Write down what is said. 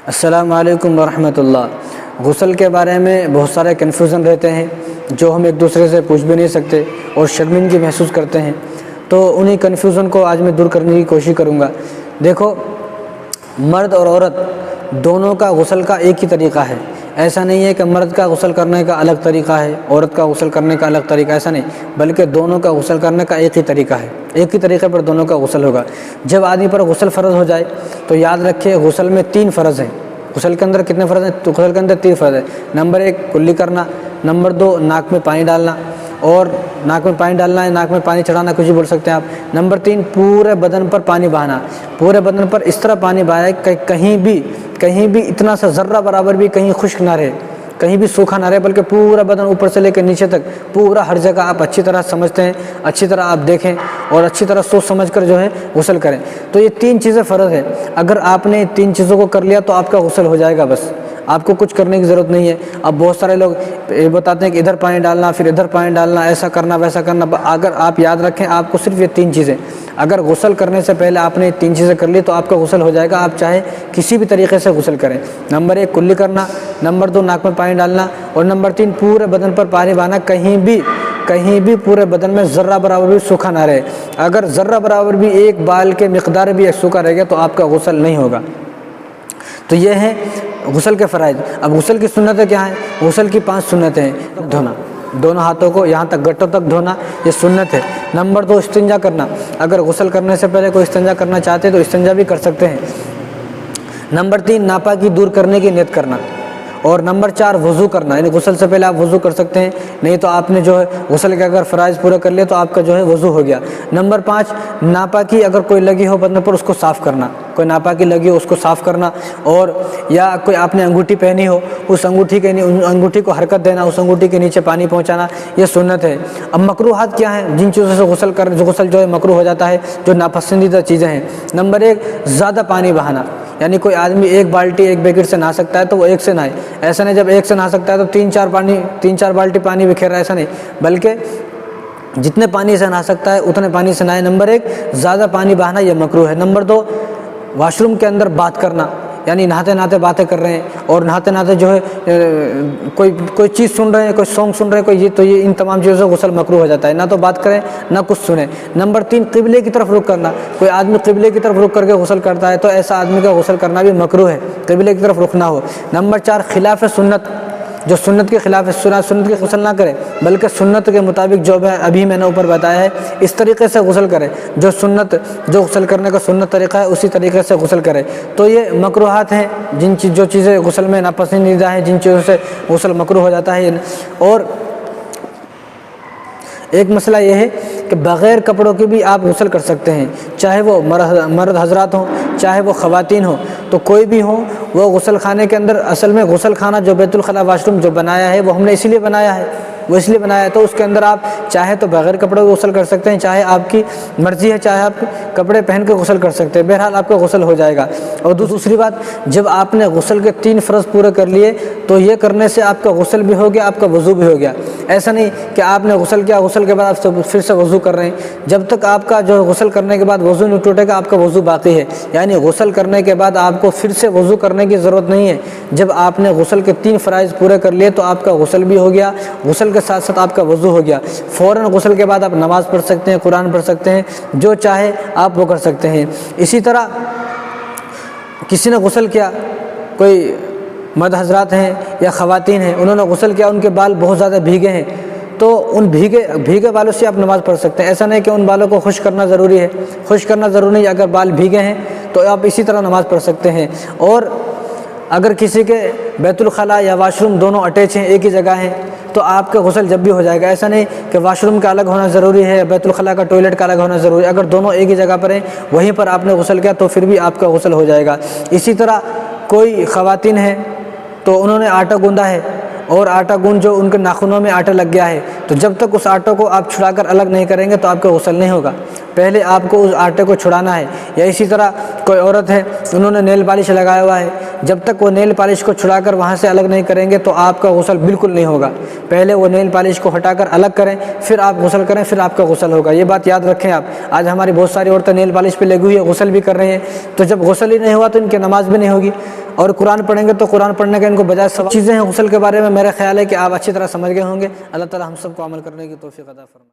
السلام علیکم ورحمۃ اللہ۔ غسل کے بارے میں بہت سارے کنفیوژن رہتے ہیں جو ہم ایک دوسرے سے پوچھ بھی نہیں سکتے اور شرمندگی محسوس کرتے ہیں، تو انہی کنفیوژن کو آج میں دور کرنے کی کوشش کروں گا۔ دیکھو، مرد اور عورت دونوں کا غسل کا ایک ہی طریقہ ہے۔ ایسا نہیں ہے کہ مرد کا غسل کرنے کا الگ طریقہ ہے، عورت کا غسل کرنے کا الگ طریقہ، ایسا نہیں، بلکہ دونوں کا غسل کرنے کا ایک ہی طریقہ ہے، ایک ہی طریقے پر دونوں کا غسل ہوگا۔ جب آدمی پر غسل فرض ہو جائے تو یاد رکھے غسل میں 3 فرض ہیں۔ غسل کے اندر کتنے فرض ہیں؟ تو غسل کے اندر 3 فرض ہیں۔ نمبر 1 کلی کرنا، نمبر 2 ناک میں پانی ڈالنا، اور ناک میں پانی ڈالنا ہے، ناک میں پانی چڑھانا، کچھ بھی بول سکتے ہیں آپ۔ نمبر 3 پورے بدن پر پانی بہانا، پورے بدن پر اس طرح پانی بہائے کہ کہیں بھی اتنا سا ذرہ برابر بھی کہیں خشک نہ رہے، کہیں بھی سوکھا نہ رہے، بلکہ پورا بدن اوپر سے لے کے نیچے تک پورا ہر جگہ آپ اچھی طرح سمجھتے ہیں، اچھی طرح آپ دیکھیں اور اچھی طرح سوچ سمجھ کر جو ہے غسل کریں۔ تو یہ 3 چیزیں فرض ہیں۔ اگر آپ نے 3 چیزوں کو کر لیا تو آپ کا غسل ہو جائے گا، بس آپ کو کچھ کرنے کی ضرورت نہیں ہے۔ اب بہت سارے لوگ یہ بتاتے ہیں کہ ادھر پانی ڈالنا، پھر ادھر پانی ڈالنا، ایسا کرنا ویسا کرنا۔ اگر آپ یاد رکھیں، آپ کو صرف یہ 3 چیزیں، اگر غسل کرنے سے پہلے آپ نے 3 چیزیں کر لی تو آپ کا غسل ہو جائے گا، آپ چاہے کسی بھی طریقے سے غسل کریں۔ نمبر 1 کلی کرنا، نمبر 2 ناک میں پانی ڈالنا، اور نمبر 3 پورے بدن پر پانی بہانا، کہیں بھی پورے بدن میں ذرہ برابر بھی سوکھا نہ رہے۔ اگر ذرہ برابر بھی ایک بال کے مقدار بھی سوکھا رہ گیا تو آپ کا غسل نہیں ہوگا۔ تو یہ ہے غسل کے فرائض۔ اب غسل کی سنتیں کیا ہیں؟ غسل کی 5 سنتیں ہیں۔ دھونا، دونوں ہاتھوں کو یہاں تک گٹوں تک دھونا، یہ سنت ہے۔ نمبر 2 استنجا کرنا، اگر غسل کرنے سے پہلے کوئی استنجا کرنا چاہتے تو استنجا بھی کر سکتے ہیں۔ نمبر 3 ناپاکی دور کرنے کی نیت کرنا، اور نمبر 4 وضو کرنا، یعنی غسل سے پہلے آپ وضو کر سکتے ہیں، نہیں تو آپ نے جو ہے غسل کے اگر فرائض پورے کر لیے تو آپ کا جو ہے وضو ہو گیا۔ نمبر 5 ناپاکی اگر کوئی لگی ہو بدن پر اس کو صاف کرنا، کوئی ناپاکی لگی ہو اس کو صاف کرنا، اور یا کوئی آپ نے انگوٹھی پہنی ہو اس انگوٹھی کو حرکت دینا، اس انگوٹھی کے نیچے پانی پہنچانا، یہ سنت ہے۔ اب مکروہات کیا ہیں؟ جن چیزوں سے غسل جو ہے مکروہ ہو جاتا ہے، جو ناپسندیدہ چیزیں ہیں۔ نمبر 1 زیادہ پانی بہانا، یعنی کوئی آدمی 1 بالٹی 1 بکیٹ سے نہا سکتا ہے تو وہ 1 سے نہائے، ایسا نہیں جب 1 سے نہا سکتا ہے تو 3-4 بالٹی پانی بکھیر رہا ہے، ایسا نہیں، بلکہ جتنے پانی سے نہا سکتا ہے اتنے پانی سے نہائے۔ نمبر 1 زیادہ پانی بہانا، یہ مکروہ ہے۔ نمبر 2 واش روم کے اندر بات کرنا، یعنی نہاتے نہاتے باتیں کر رہے ہیں اور نہاتے نہاتے جو ہے کوئی چیز سن رہے ہیں، کوئی سانگ سن رہے ہیں، یہ ان تمام چیزوں سے غسل مکروہ ہو جاتا ہے، نہ تو بات کریں نہ کچھ سنیں۔ نمبر 3 قبلے کی طرف رخ کرنا، کوئی آدمی قبلے کی طرف رخ کر کے غسل کرتا ہے تو ایسا آدمی کا غسل کرنا بھی مکروہ ہے، قبلے کی طرف رخ نہ ہو۔ نمبر 4 خلاف سنت، جو سنت کے خلاف سنت کے غسل نہ کرے، بلکہ سنت کے مطابق جو ابھی میں نے اوپر بتایا ہے اس طریقے سے غسل کرے، جو غسل کرنے کا سنت طریقہ ہے اسی طریقے سے غسل کرے۔ تو یہ مکروہات ہیں، جو چیزیں غسل میں ناپسندیدہ ہیں، جن چیزوں سے غسل مکروہ ہو جاتا ہے۔ اور ایک مسئلہ یہ ہے کہ بغیر کپڑوں کے بھی آپ غسل کر سکتے ہیں، چاہے وہ مرد حضرات ہوں چاہے وہ خواتین ہوں، تو کوئی بھی ہوں، وہ غسل خانے کے اندر، اصل میں غسل خانہ جو بیت الخلاء واش روم جو بنایا ہے وہ ہم نے اس لیے بنایا ہے، تو اس کے اندر آپ چاہے تو بغیر کپڑوں کے غسل کر سکتے ہیں، چاہے آپ کی مرضی ہے، چاہے آپ کپڑے پہن کے غسل کر سکتے ہیں، بہرحال آپ کا غسل ہو جائے گا۔ اور دوسری بات، جب آپ نے غسل کے 3 فرض پورے کر لیے تو یہ کرنے سے آپ کا غسل بھی ہو گیا، آپ کا وضو بھی ہو گیا۔ ایسا نہیں کہ آپ نے غسل کیا، غسل کے بعد آپ پھر سے وضو کر رہے ہیں، جب تک آپ کا جو غسل کرنے کے بعد وضو نہیں ٹوٹے گا آپ کا وضو باقی ہے، یعنی غسل کرنے کے بعد آپ کو پھر سے وضو کرنے کی ضرورت نہیں ہے۔ جب آپ نے غسل کے 3 فرائض پورے کر لیے تو آپ کا غسل بھی ہو گیا، غسل کے ساتھ ساتھ آپ کا وضو ہو گیا۔ فوراً غسل کے بعد آپ نماز پڑھ سکتے ہیں، قرآن پڑھ سکتے ہیں، جو چاہے آپ وہ کر سکتے ہیں۔ اسی طرح کسی نے غسل کیا، کوئی مرد حضرات ہیں یا خواتین ہیں، انہوں نے غسل کیا، ان کے بال بہت زیادہ بھیگے ہیں، تو ان بھیگے بالوں سے آپ نماز پڑھ سکتے ہیں۔ ایسا نہیں کہ ان بالوں کو خشک کرنا ضروری ہے، خشک کرنا ضروری نہیں، اگر بال بھیگے ہیں تو آپ اسی طرح نماز پڑھ سکتے ہیں۔ اور اگر کسی کے بیت الخلاء یا واش روم دونوں اٹیچ ہیں، ایک ہی جگہ ہیں، تو آپ کا غسل جب بھی ہو جائے گا۔ ایسا نہیں کہ واش روم کا الگ ہونا ضروری ہے، بیت الخلاء کا ٹوائلٹ کا الگ ہونا ضروری ہے، اگر دونوں ایک ہی جگہ پر ہیں وہیں پر آپ نے غسل کیا تو پھر بھی آپ کا غسل ہو جائے گا۔ اسی طرح کوئی خواتین ہیں تو انہوں نے آٹا گوندھا ہے، اور آٹا گوندھ جو ان کے ناخنوں میں آٹا لگ گیا ہے، تو جب تک اس آٹے کو آپ چھڑا کر الگ نہیں کریں گے تو آپ کا غسل نہیں ہوگا، پہلے آپ کو اس آٹے کو چھڑانا ہے۔ یا اسی طرح کوئی عورت ہے، انہوں نے نیل پالش لگایا ہوا ہے، جب تک وہ نیل پالش کو چھڑا کر وہاں سے الگ نہیں کریں گے تو آپ کا غسل بالکل نہیں ہوگا۔ پہلے وہ نیل پالش کو ہٹا کر الگ کریں، پھر آپ غسل کریں، پھر آپ کا غسل ہوگا۔ یہ بات یاد رکھیں آپ۔ آج ہماری بہت ساری عورتیں نیل پالش پہ لگی ہوئی ہے، غسل بھی کر رہے ہیں، تو جب غسل ہی نہیں ہوا تو ان کی نماز بھی نہیں ہوگی، اور قرآن پڑھیں گے تو قرآن پڑھنے کا ان کو بجائے سب چیزیں ہیں غسل کے بارے میں۔ میرا خیال ہے کہ آپ اچھی طرح سمجھ گئے ہوں گے۔ اللہ تعالی ہم سب کو عمل کرنے کی توفیق عطا فرمائے۔